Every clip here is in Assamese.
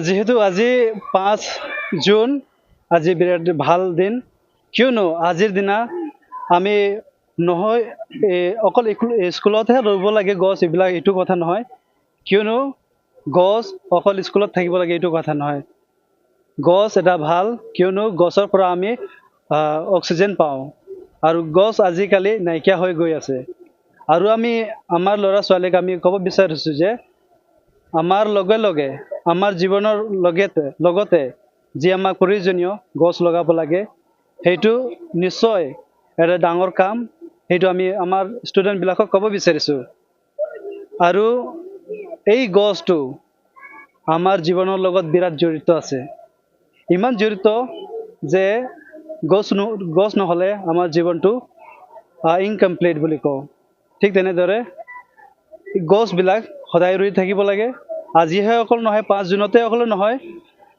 যেহেতু আজি 5 জুন, আজি বিৰাট ভাল দিন, কিয়নো আজিৰ দিনা আমি নহয় অকল স্কুলতহে ৰুব লাগে গছ, এইবিলাক এইটো কথা নহয়। কিয়নো গছ অকল স্কুলত থাকিব লাগে এইটো কথা নহয়। গছ এটা ভাল, কিয়নো গছৰ পৰা আমি অক্সিজেন পাওঁ, আৰু গছ আজিকালি নাইকিয়া হৈ গৈ আছে। আৰু আমি আমাৰ ল'ৰা ছোৱালীক আমি ক'ব বিচাৰিছোঁ যে আমাৰ লগে লগে আমাৰ জীৱনৰ লগতে যি আমাক প্ৰয়োজনীয় গছ লগাব লাগে, সেইটো নিশ্চয় এটা ডাঙৰ কাম। সেইটো আমি আমাৰ ষ্টুডেণ্টবিলাকক ক'ব বিচাৰিছোঁ। আৰু এই গছটো আমাৰ জীৱনৰ লগত বিৰাট জড়িত আছে, ইমান জড়িত যে গছ নহ'লে আমাৰ জীৱনটো ইনকমপ্লিট বুলি কওঁ। ঠিক তেনেদৰে গছবিলাক সদায় ৰুই থাকিব লাগে। আজিহে অকল নহয়, 5 জুনতে অকল নহয়,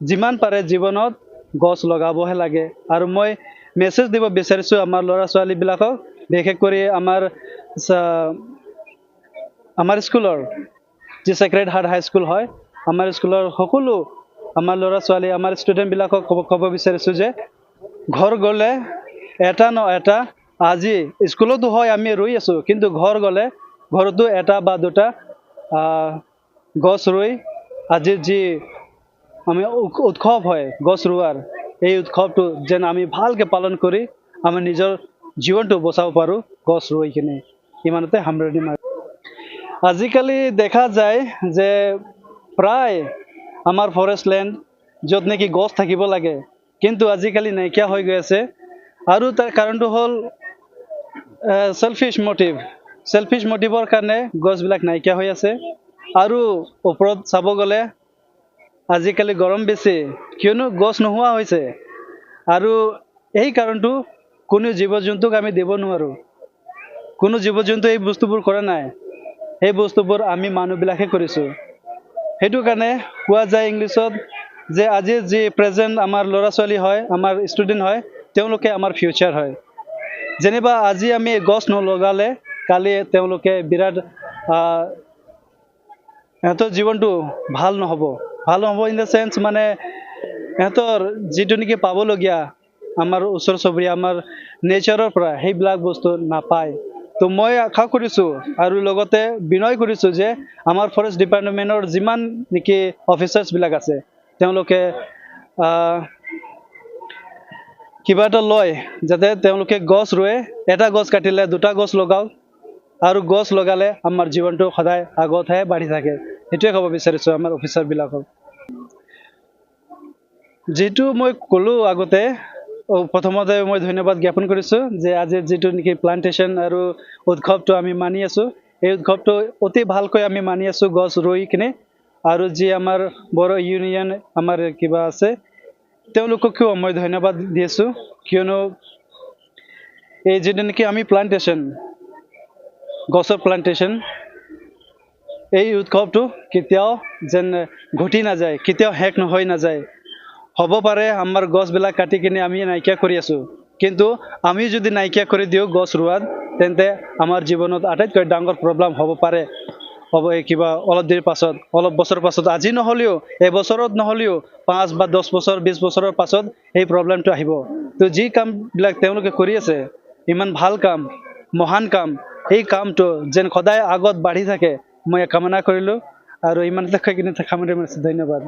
যিমান পাৰে জীৱনত গছ লগাবহে লাগে। আৰু মই মেছেজ দিব বিচাৰিছোঁ আমাৰ ল'ৰা ছোৱালীবিলাকক, বিশেষ কৰি আমাৰ স্কুলৰ যি ছেক্ৰেড হাৰ্ট হাইস্কুল হয়, আমাৰ স্কুলৰ সকলো আমাৰ ল'ৰা ছোৱালী, আমাৰ ষ্টুডেণ্টবিলাকক ক'ব বিচাৰিছোঁ যে ঘৰ গ'লে এটা ন এটা, আজি স্কুলতো হয় আমি ৰুই আছোঁ, কিন্তু ঘৰ গ'লে ঘৰতো এটা বা দুটা গছ ৰুই আজিৰ যি আমি উৎসৱ হয় গছ ৰুৱাৰ, এই উৎসৱটো যেন আমি ভালকৈ পালন কৰি আমি নিজৰ জীৱনটো বচাব পাৰোঁ গছ ৰুই কিনে। ইমানতে সামৰণি মাৰিছোঁ। আজিকালি দেখা যায় যে প্ৰায় আমাৰ ফৰেষ্ট লেণ্ড য'ত নেকি গছ থাকিব লাগে, কিন্তু আজিকালি নাইকিয়া হৈ গৈ আছে। আৰু তাৰ কাৰণটো হ'ল চেলফিছ মটিভৰ কাৰণে গছবিলাক নাইকিয়া হৈ আছে। আৰু ওপৰত চাব গ'লে আজিকালি গৰম বেছি, কিয়নো গছ নোহোৱা হৈছে। আৰু এই কাৰণটো কোনো জীৱ জন্তুক আমি দিব নোৱাৰোঁ। কোনো জীৱ জন্তু এই বস্তুবোৰ কৰা নাই, সেই বস্তুবোৰ আমি মানুহবিলাকে কৰিছোঁ। সেইটো কাৰণে কোৱা যায় ইংলিছত যে আজি যি প্ৰেজেণ্ট আমাৰ ল'ৰা ছোৱালী হয়, আমাৰ ষ্টুডেণ্ট হয়, তেওঁলোকে আমাৰ ফিউচাৰ হয়। যেনিবা আজি আমি গছ নলগালে কালি তেওঁলোকে বিৰাট সিহঁতৰ জীৱনটো ভাল নহ'ব ইন দ্য চেন্স, মানে সিহঁতৰ যিটো নেকি পাবলগীয়া আমাৰ ওচৰ চুবুৰীয়া আমাৰ নেচাৰৰ পৰা সেইবিলাক বস্তু নাপায়। তো মই আশা কৰিছোঁ আৰু লগতে বিনয় কৰিছোঁ যে আমাৰ ফৰেষ্ট ডিপাৰ্টমেণ্টৰ যিমান নেকি অফিচাৰ্ছবিলাক আছে, তেওঁলোকে কিবা এটা লয় যাতে তেওঁলোকে গছ ৰুৱে, এটা গছ কাটিলে দুটা গছ লগাওক, আৰু গছ লগালে আমাৰ জীৱনটো সদায় আগতহে বাঢ়ি থাকে। সেইটোৱে ক'ব বিচাৰিছোঁ আমাৰ অফিচাৰবিলাকক। যিটো মই ক'লোঁ আগতে, প্ৰথমতে মই ধন্যবাদ জ্ঞাপন কৰিছোঁ যে আজি যিটো নেকি প্লান্টেশ্যন আৰু উৎসৱটো আমি মানি আছোঁ, এই উৎসৱটো অতি ভালকৈ আমি মানি আছোঁ গছ ৰুই কিনে। আৰু যি আমাৰ বড়ো ইউনিয়ন আমাৰ কিবা আছে, তেওঁলোককো মই ধন্যবাদ দি আছোঁ, কিয়নো এই যিটো নেকি আমি গছৰ প্লান্টেশ্যন, এই উৎসৱটো কেতিয়াও যেন ঘটি নাযায়, কেতিয়াও শেষ হৈ নাযায়। হ'ব পাৰে আমাৰ গছবিলাক কাটি কিনে আমি নাইকিয়া কৰি আছোঁ, কিন্তু আমি যদি নাইকিয়া কৰি দিওঁ গছ ৰোৱাত, তেন্তে আমাৰ জীৱনত আটাইতকৈ ডাঙৰ প্ৰব্লেম হ'ব পাৰে। কিবা অলপ দেৰি পাছত, অলপ বছৰ পাছত, আজি নহ'লেও এবছৰত নহ'লেও 5 বা 10 বছৰ 20 বছৰৰ পাছত এই প্ৰব্লেমটো আহিব। তো যি কামবিলাক তেওঁলোকে কৰি আছে, ইমান ভাল কাম, মহান কাম, এই কামটো যেন সদায় আগত বাঢ়ি থাকে মই কামনা কৰিলোঁ। আৰু ইমানতে কৈ কিনে সামৰণি মাৰিছোঁ। ধন্যবাদ।